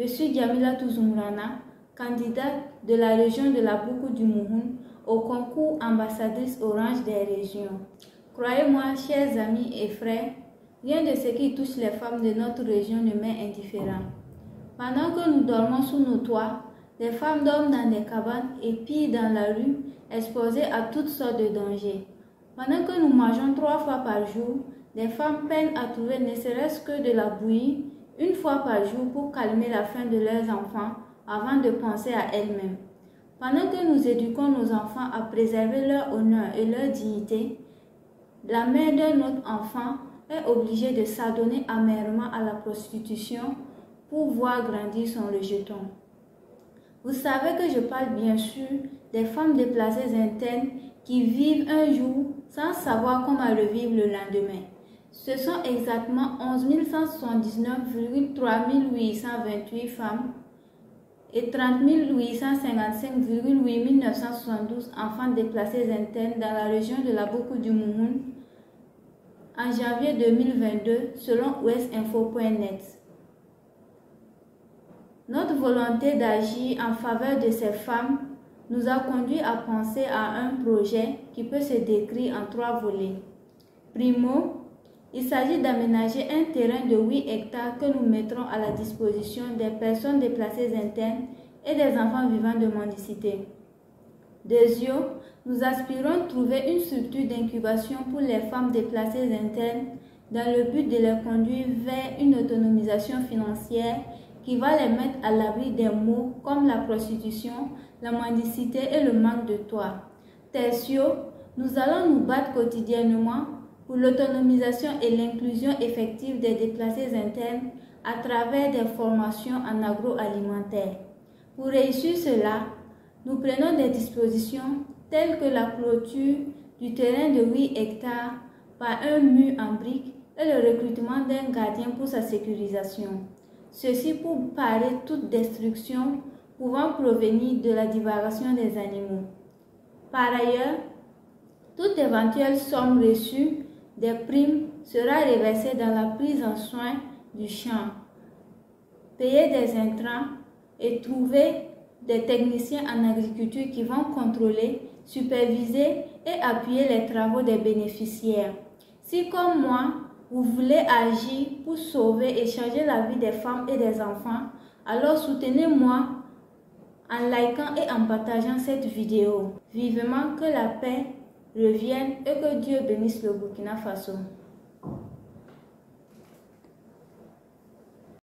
suis Djamila Touzoumrana, candidate de la région de la Boukou du Mouhoun au concours ambassadrice Orange des régions. Croyez-moi, chers amis et frères, rien de ce qui touche les femmes de notre région ne m'est indifférent. Pendant que nous dormons sous nos toits, les femmes dorment dans des cabanes et pillent dans la rue, exposées à toutes sortes de dangers. Pendant que nous mangeons 3 fois par jour, les femmes peinent à trouver ne serait-ce que de la bouillie 1 fois par jour pour calmer la faim de leurs enfants avant de penser à elles-mêmes. Pendant que nous éduquons nos enfants à préserver leur honneur et leur dignité, la mère d'un autre enfant est obligée de s'adonner amèrement à la prostitution pour voir grandir son rejeton. Vous savez que je parle bien sûr des femmes déplacées internes qui vivent un jour sans savoir comment revivre le lendemain. Ce sont exactement 11 179,3 828 femmes et 30 855,8 972 enfants déplacés internes dans la région de la Boukou du Mouhoun en janvier 2022 selon ouestinfo.net. Notre volonté d'agir en faveur de ces femmes nous a conduit à penser à un projet qui peut se décrire en 3 volets. Primo, il s'agit d'aménager un terrain de 8 hectares que nous mettrons à la disposition des personnes déplacées internes et des enfants vivant de mendicité. Deuxièmement, nous aspirons à trouver une structure d'incubation pour les femmes déplacées internes dans le but de les conduire vers une autonomisation financière qui va les mettre à l'abri des maux comme la prostitution, la mendicité et le manque de toit. Tertio, nous allons nous battre quotidiennement pour l'autonomisation et l'inclusion effective des déplacés internes à travers des formations en agroalimentaire. Pour réussir cela, nous prenons des dispositions telles que la clôture du terrain de 8 hectares par un mur en briques et le recrutement d'un gardien pour sa sécurisation. Ceci pour parer toute destruction pouvant provenir de la divagation des animaux. Par ailleurs, toute éventuelle somme reçue des primes sera reversée dans la prise en soin du champ, payer des intrants et trouver des techniciens en agriculture qui vont contrôler, superviser et appuyer les travaux des bénéficiaires. Si comme moi, vous voulez agir pour sauver et changer la vie des femmes et des enfants, alors soutenez-moi en likant et en partageant cette vidéo. Vivement que la paix revienne et que Dieu bénisse le Burkina Faso.